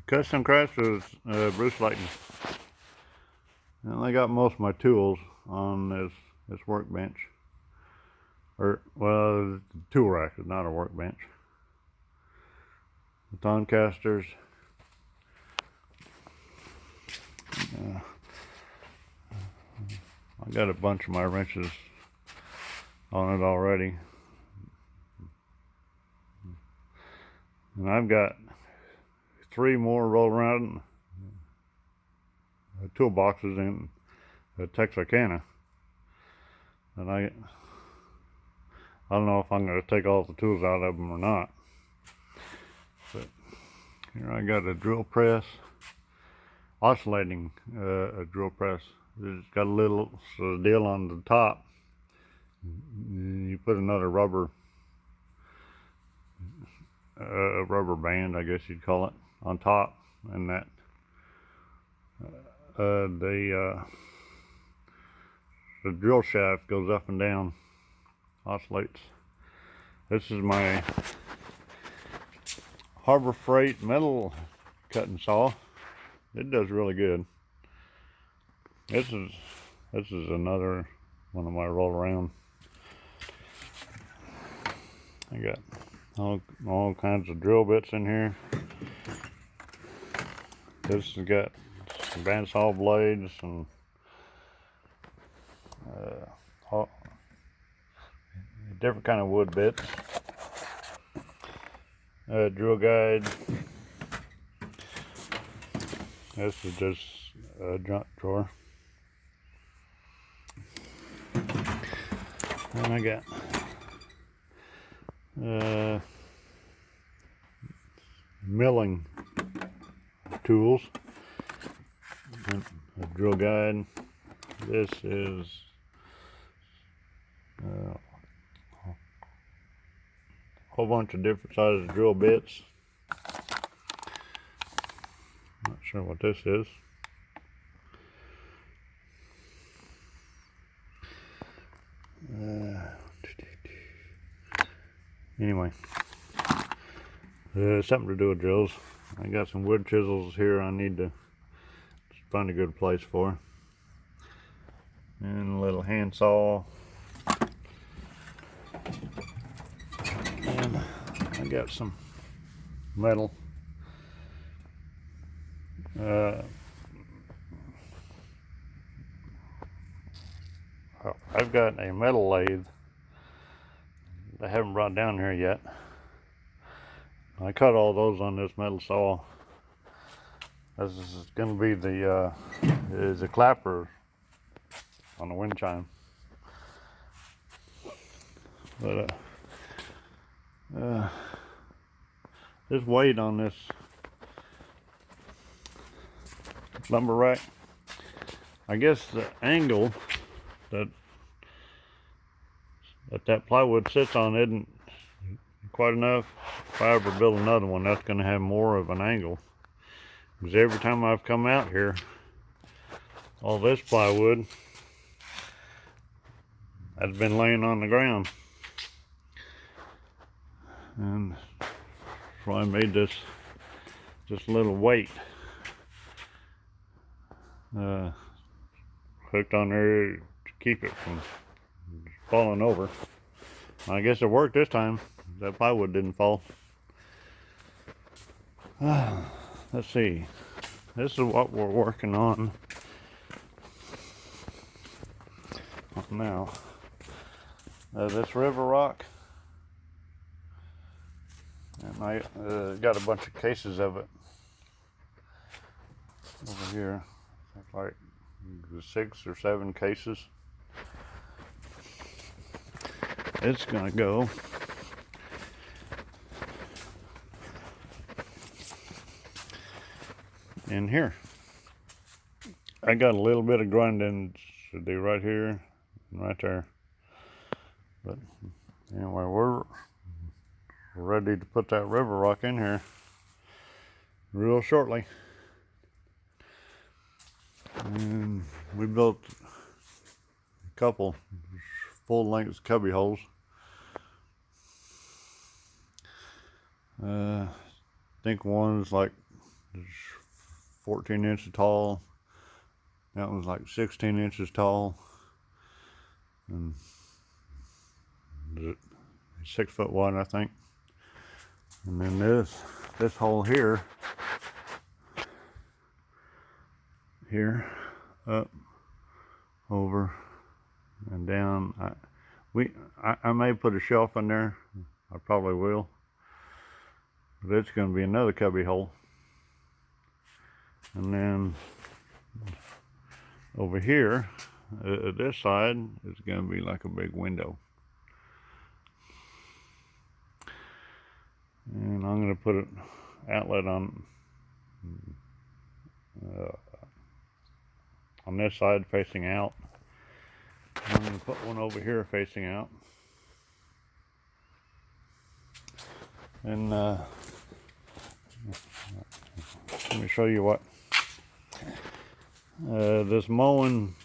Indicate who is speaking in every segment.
Speaker 1: Custom Crafts is Bruce Layton. And I got most of my tools on this workbench. Well, the tool rack is not a workbench. The Toncasters. I got a bunch of my wrenches on it already. And I've got 3 more roll around toolboxes in Texarkana. And I don't know if I'm going to take all the tools out of them or not. But here I got a drill press, oscillating a drill press. It's got a little deal on the top. You put another rubber band, I guess you'd call it, on top, and that the drill shaft goes up and down, oscillates. This is my Harbor Freight metal cutting saw. It does really good. This is another one of my roll around. I got all kinds of drill bits in here. This has got some bandsaw blades and different kind of wood bits. Drill guide. This is just a junk drawer. And I got milling tools, and a drill guide. This is a whole bunch of different sizes drill bits. Not sure what this is. Anyway, something to do with drills. I got some wood chisels here I need to find a good place for. And a little hand saw. And I got some metal. I've got a metal lathe I haven't brought down here yet. I cut all those on this metal saw. This is going to be the clapper on the wind chime. But this weight on this lumber rack, I guess the angle that plywood sits on isn't quite enough. If I ever build another one, that's going to have more of an angle, because every time I've come out here, all this plywood has been laying on the ground, and so I made this little weight hooked on there to keep it from falling over. I guess it worked this time. That plywood didn't fall. Let's see. This is what we're working on now. This river rock, and I got a bunch of cases of it over here. Like 6 or 7 cases. It's gonna go in here. I got a little bit of grinding to do right here and right there. But anyway, we're ready to put that river rock in here real shortly. And we built a couple full-length cubby holes. I think one's like is 14 inches tall. That one's like 16 inches tall. And it's 6 foot wide, I think. And then this hole here, up, over, and down. I may put a shelf in there. I probably will. But it's going to be another cubby hole. And then over here, this side is going to be like a big window. And I'm going to put an outlet on this side facing out. I'm going to put one over here facing out. And let me show you what this Moen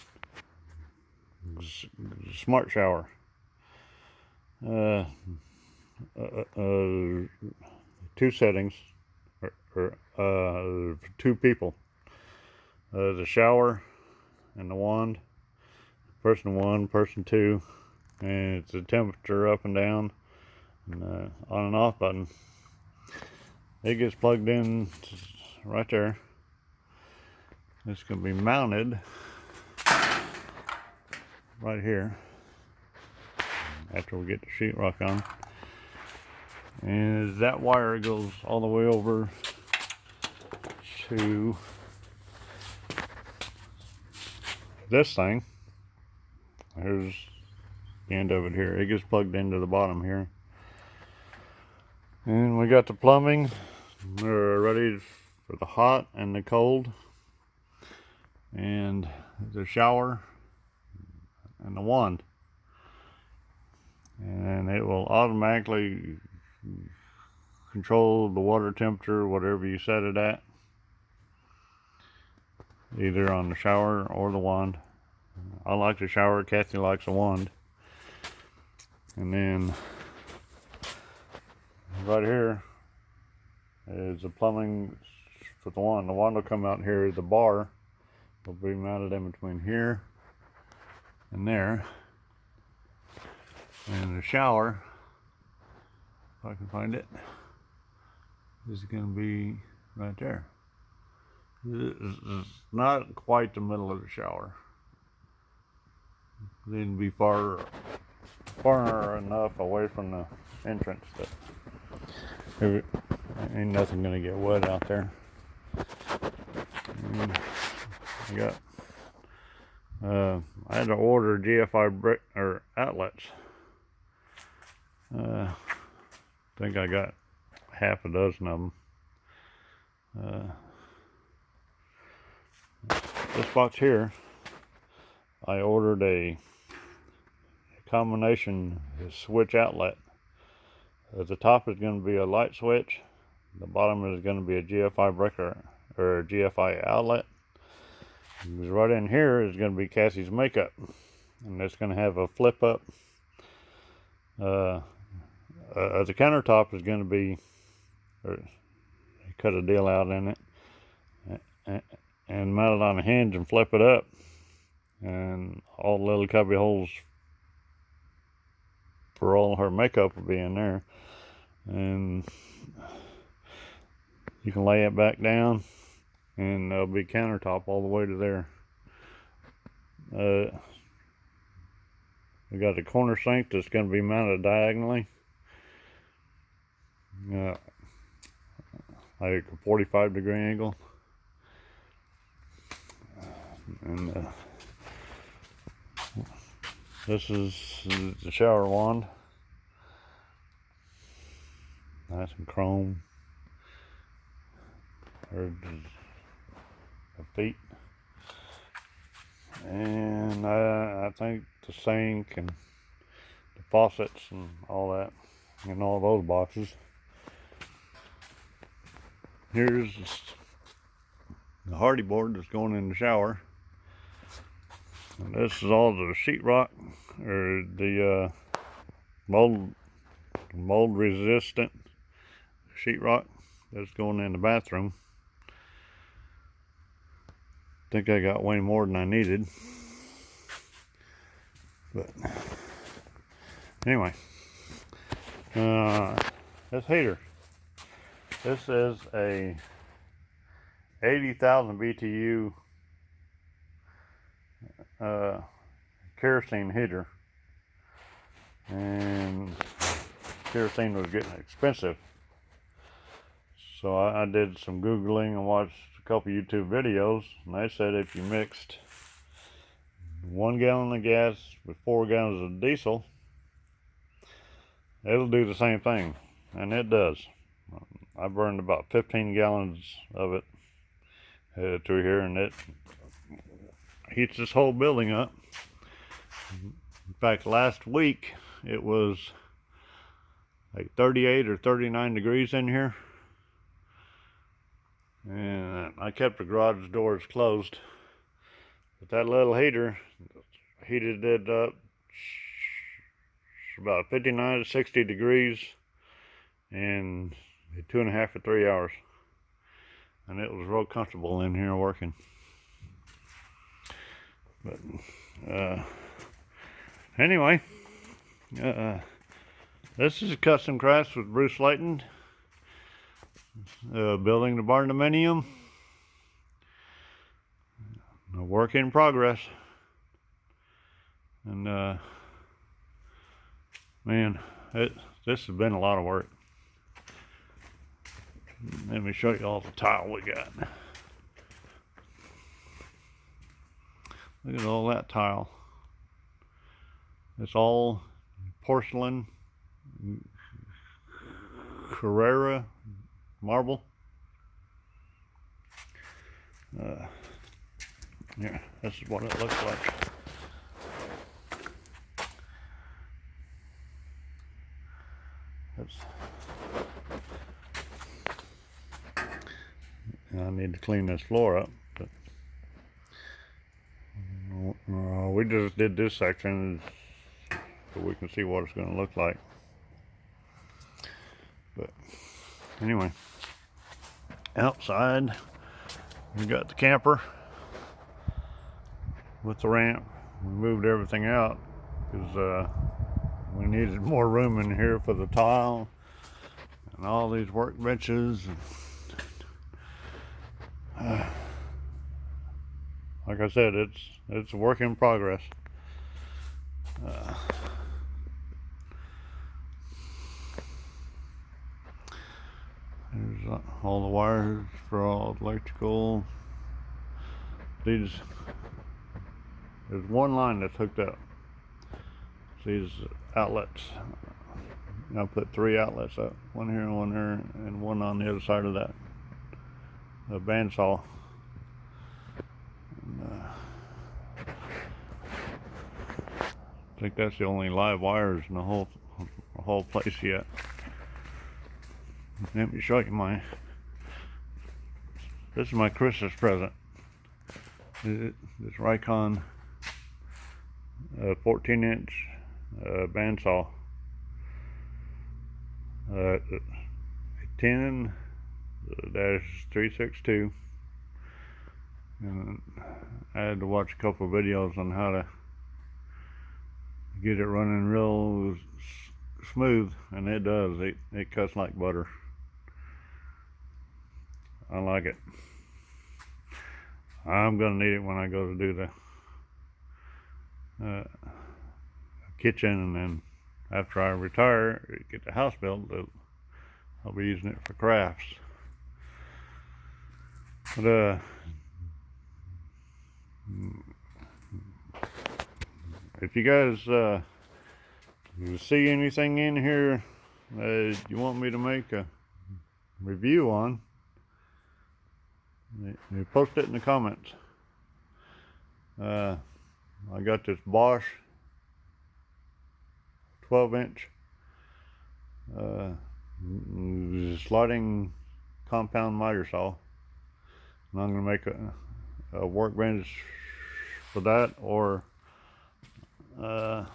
Speaker 1: smart shower. 2 settings, or 2 people. The shower and the wand. Person 1, person 2, and it's the temperature up and down, and on and off button. It gets plugged in right there. It's going to be mounted right here after we get the sheetrock on. And that wire goes all the way over to this thing. Here's the end of it here. It gets plugged into the bottom here. And we got the plumbing. We're ready for the hot and the cold. And the shower and the wand. And it will automatically control the water temperature, whatever you set it at. Either on the shower or the wand. I like the shower, Kathy likes the wand. And then right here is the plumbing for the wand. The wand will come out here. The bar will be mounted in between here and there. And the shower, if I can find it, is going to be right there. It's not quite the middle of the shower. It needs to be far enough away from the entrance that ain't nothing gonna get wet out there. And I had to order GFI brick or outlets. I think I got half a dozen of them. This box here, I ordered a combination switch outlet. At the top is going to be a light switch. The bottom is going to be a GFI breaker or a GFI outlet. And right in here is going to be Cassie's makeup, and it's going to have a flip up. The countertop is going to be, cut a deal out in it and mount it on a hinge and flip it up, and all the little cubby holes for all her makeup will be in there. And you can lay it back down and there'll be countertop all the way to there. We got a corner sink that's going to be mounted diagonally, like a 45-degree angle. And this is the shower wand. Nice and chrome. There's the feet. And I think the sink and the faucets and all that, and all those boxes. Here's the hardy board that's going in the shower. And this is all the sheetrock, or the mold resistant sheetrock that's going in the bathroom. think I got way more than I needed. But anyway, this heater. This is a 80,000 BTU kerosene heater, and kerosene was getting expensive. So I did some Googling and watched a couple YouTube videos, and they said if you mixed 1 gallon of gas with 4 gallons of diesel, it'll do the same thing, and it does. I burned about 15 gallons of it through here, and it heats this whole building up. In fact, last week it was like 38 or 39 degrees in here, and I kept the garage doors closed, but that little heater heated it up about 59 to 60 degrees in 2.5 to 3 hours, and it was real comfortable in here working. But anyway, this is a custom crash with Bruce Layton, building the Barndominium. A work in progress, and man, this has been a lot of work. Let me show you all the tile we got. Look at all that tile. It's all porcelain Carrara marble. Yeah, this is what it looks like. I need to clean this floor up, but we just did this section so we can see what it's going to look like. But anyway, outside we got the camper with the ramp. We moved everything out because we needed more room in here for the tile and all these workbenches. Like I said, it's a work in progress. There's all the wires for all electrical. There's one line that's hooked up. These outlets. I put 3 outlets up, one here and one there, and one on the other side of that bandsaw. And, I think that's the only live wires in the whole place yet. Let me show you this is my Christmas present. This Raycon 14-inch bandsaw. 10-362. And I had to watch a couple of videos on how to get it running real smooth, and it does. It cuts like butter. I like it. I'm gonna need it when I go to do the kitchen, and then after I retire, get the house built, I'll be using it for crafts. But if you guys see anything in here you want me to make a review on, you post it in the comments. I got this Bosch 12-inch sliding compound miter saw, and I'm going to make a workbench for that, or I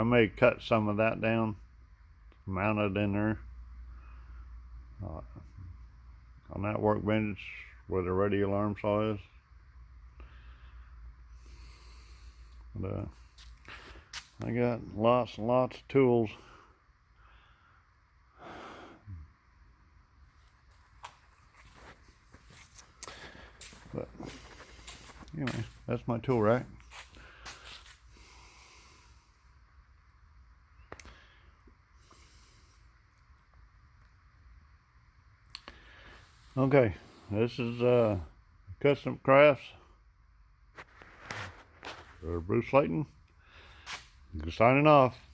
Speaker 1: may cut some of that down, mount it in there on that workbench where the radio alarm saw is. But I got lots and lots of tools. But anyway, that's my tool rack. Okay, this is Custom Crafts or Bruce Slayton signing off.